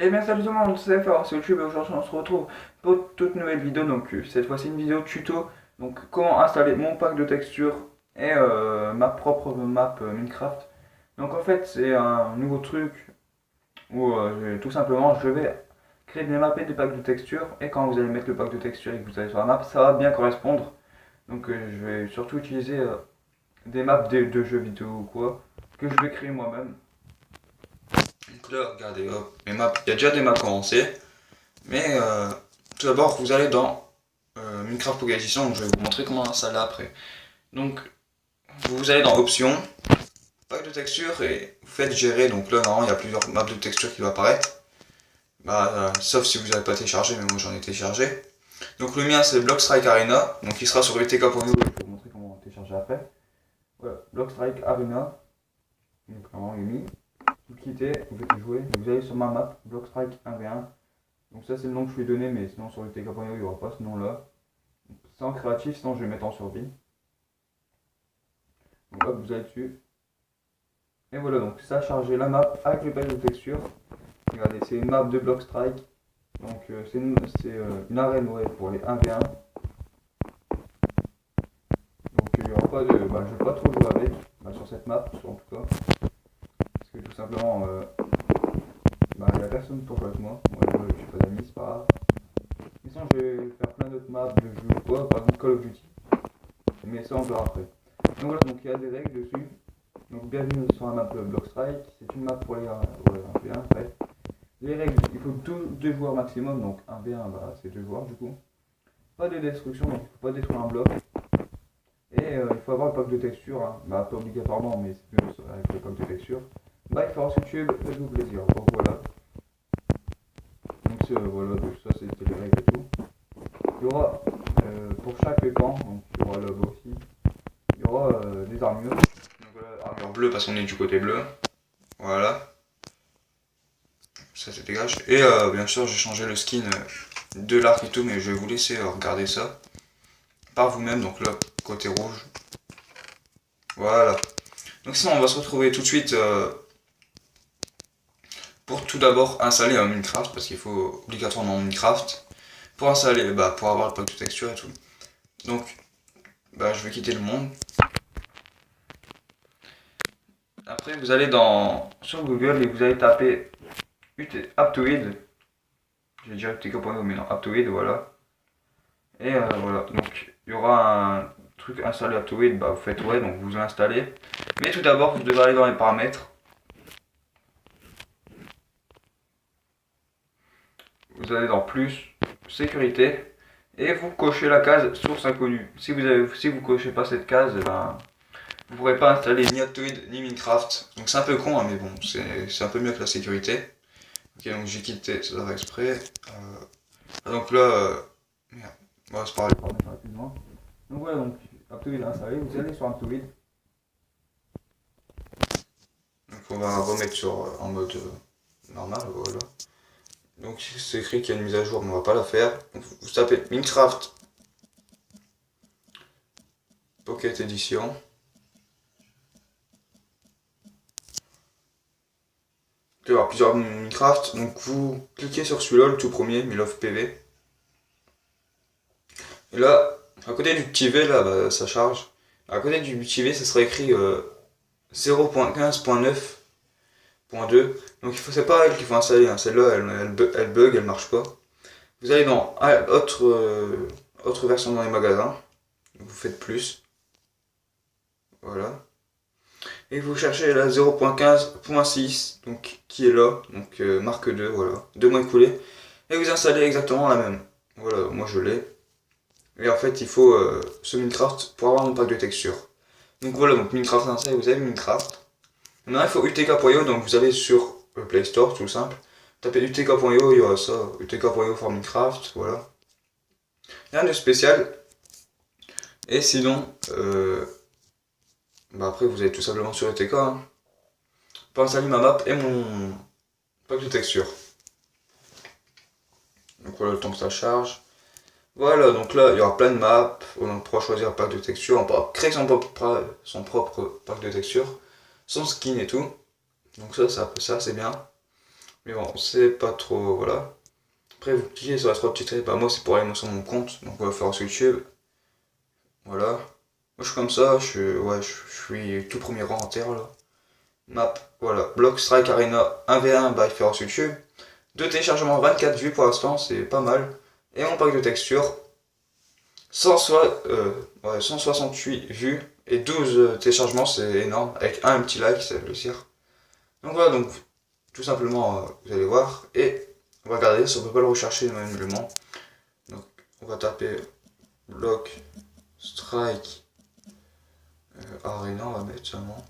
Eh bien salut tout le monde, c'est Fort, c'est YouTube et aujourd'hui on se retrouve pour une toute nouvelle vidéo. Donc cette fois-ci une vidéo tuto. Donc comment installer mon pack de textures et ma propre map Minecraft. Donc en fait c'est un nouveau truc où tout simplement je vais créer des maps et des packs de textures. Et quand vous allez mettre le pack de textures et que vous allez sur la map, ça va bien correspondre. Donc je vais surtout utiliser des maps de jeux vidéo ou quoi, que je vais créer moi-même. Donc là, regardez, hop, mes maps, il y a déjà des maps commencées, mais tout d'abord, vous allez dans Minecraft Pocket Edition, donc je vais vous montrer comment installer après. Donc, vous allez dans Options, Pack de texture, et vous faites Gérer, donc là, normalement, il y a plusieurs maps de texture qui vont apparaître, sauf si vous n'avez pas téléchargé, mais moi j'en ai téléchargé. Donc le mien, c'est Blockstrike Arena, donc il sera sur utk.io, je vais vous montrer comment télécharger après. Voilà, Blockstrike Arena, donc normalement, il est mis. Vous quittez, vous faites jouer, vous allez sur ma map, Blockstrike 1v1. Donc ça c'est le nom que je lui ai donné, mais sinon sur le TK.io il n'y aura pas ce nom là. C'est en créatif, sinon je vais le mettre en survie. Donc hop, vous allez dessus. Et voilà, donc ça a chargé la map avec le pack de texture. Regardez, c'est une map de Blockstrike. Donc c'est une arène ouais, pour les 1v1. Donc il n'y aura pas de. Je vais pas trop jouer avec, sur cette map en tout cas. Parce que tout simplement il n'y a personne pour jouer avec moi. Moi je suis pas d'amis, c'est pas grave. Mais sinon je vais faire plein d'autres maps de jeux ou quoi, par exemple Call of Duty. Mais ça on verra après. Donc voilà, donc il y a des règles dessus. Donc bienvenue sur la map Blockstrike. C'est une map pour les 1v1 après. Les règles, il faut 2 joueurs maximum, donc 1v1 c'est 2 joueurs du coup. Pas de destruction, donc il ne faut pas détruire un bloc. Et il faut avoir le pack de texture, hein. Pas obligatoirement, mais c'est mieux avec le pack de texture. Bye for YouTube, faites-vous plaisir. Donc voilà. Donc voilà, donc ça c'était les règles et tout. Il y aura pour chaque camp, donc il y aura là-bas aussi, il y aura des armures. Donc voilà, armure bleue parce qu'on est du côté bleu. Voilà. Ça se dégage. Et bien sûr j'ai changé le skin de l'arc et tout, mais je vais vous laisser regarder ça par vous-même. Donc là, côté rouge. Voilà. Donc sinon on va se retrouver tout de suite pour tout d'abord installer un Minecraft, parce qu'il faut obligatoirement un Minecraft pour installer, pour avoir le pack de texture et tout. Donc je vais quitter le monde. Après vous allez sur Google et vous allez taper Aptoid. J'ai déjà TK.io mais non, Aptoid, voilà. Et voilà, donc il y aura un truc installé Aptoid, vous faites ouais, donc vous l'installez. Mais tout d'abord vous devez aller dans les paramètres. Vous allez dans plus, sécurité, et vous cochez la case source inconnue. Si vous cochez pas cette case, vous pourrez pas installer ni Aptoid ni Minecraft. Donc c'est un peu con, hein, mais bon, c'est un peu mieux que la sécurité. Ok, donc j'ai quitté, ça va exprès. Donc là, merde, c'est pareil, pardon, rapidement. Donc voilà, donc Aptoid installé, vous allez sur Aptoid. Donc on va remettre en mode normal, voilà. Donc c'est écrit qu'il y a une mise à jour, mais on va pas la faire. Donc, vous tapez Minecraft Pocket Edition. Il y avoir plusieurs Minecraft, donc vous cliquez sur celui-là, le tout premier, Milov PV. Et là, à côté du petit V, là, ça charge. À côté du petit V, ça sera écrit 0.15.9.2. Donc c'est pas elle qu'il faut installer, hein. Celle-là, elle bug, elle marche pas. Vous allez dans autre version dans les magasins. Vous faites plus. Voilà. Et vous cherchez la 0.15.6, donc qui est là, donc marque 2, voilà, 2 mois écoulés, et vous installez exactement la même. Voilà, moi je l'ai. Et en fait, il faut ce Minecraft pour avoir mon pack de texture. Donc voilà, donc Minecraft installé, vous avez Minecraft. Maintenant, il faut utk.io, donc vous allez sur le Play Store, tout simple. Tapez utk.io, il y aura ça, utk.io for Minecraft, voilà. Rien de spécial. Et sinon, après vous êtes tout simplement sur UTK, hein, pour installer ma map et mon pack de texture. Donc voilà, le temps que ça charge. Voilà, donc là il y aura plein de maps, on pourra choisir un pack de texture, on pourra créer son propre pack de texture, son skin et tout. Donc ça c'est un peu ça, c'est bien. Mais bon, c'est pas trop, voilà. Après, vous cliquez sur la 3 petits traits, bah moi c'est pour aller sur mon compte, donc on va faire sur YouTube. Voilà. Moi je suis comme ça, ouais, je suis tout premier rang en terre là. Map, voilà. Block Strike Arena 1v1 by Ferox YouTube. De téléchargement 24 vues pour l'instant, c'est pas mal. Et mon pack de texture, 168 vues et 12 téléchargements, c'est énorme. Avec un petit like, ça veut dire. Donc voilà, donc tout simplement, vous allez voir. Et on va regarder si on peut pas le rechercher manuellement. Donc on va taper Block Strike Arena, on va mettre seulement.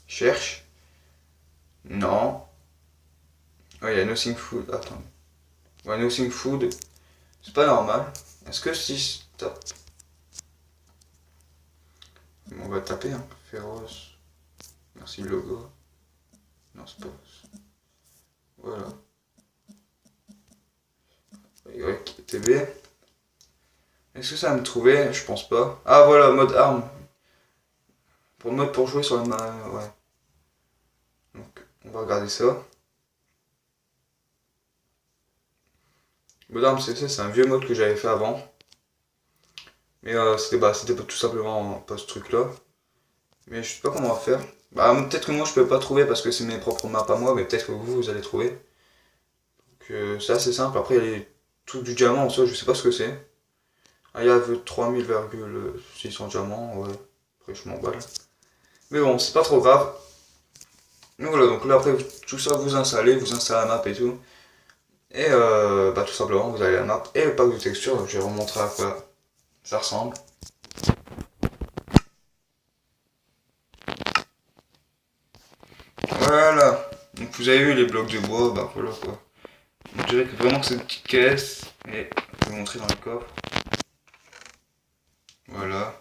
Cherche. Non. Oh, il y a Nothing Food. Attends. Ouais, Nothing Food. C'est pas normal. Est-ce que si je tape. On va taper, hein. Féroce. Merci le logo. Non, c'est pas. Voilà. YTB. Est-ce que ça va me trouver? Je pense pas. Ah voilà, mode arme. Pour le mode pour jouer sur le ouais. Donc on va regarder ça. Mode arme c'est un vieux mode que j'avais fait avant. Mais c'était tout simplement pas ce truc là. Mais je sais pas comment on va faire. Bah peut-être que moi je peux pas trouver parce que c'est mes propres maps à moi, mais peut-être que vous allez trouver. Donc c'est assez simple. Après il y a les trucs du diamant en soi, je sais pas ce que c'est. Ah, il y a 3000,600 diamants, ouais. Après je m'emballe. Mais bon, c'est pas trop grave. Donc voilà, donc là après tout ça vous installez la map et tout. Et bah tout simplement vous avez la map et le pack de texture, donc je vais vous montrer à quoi ça ressemble. Voilà, donc vous avez vu les blocs de bois, bah voilà quoi. On dirait que vraiment que c'est une petite caisse, et je vais vous montrer dans le coffre. Voilà.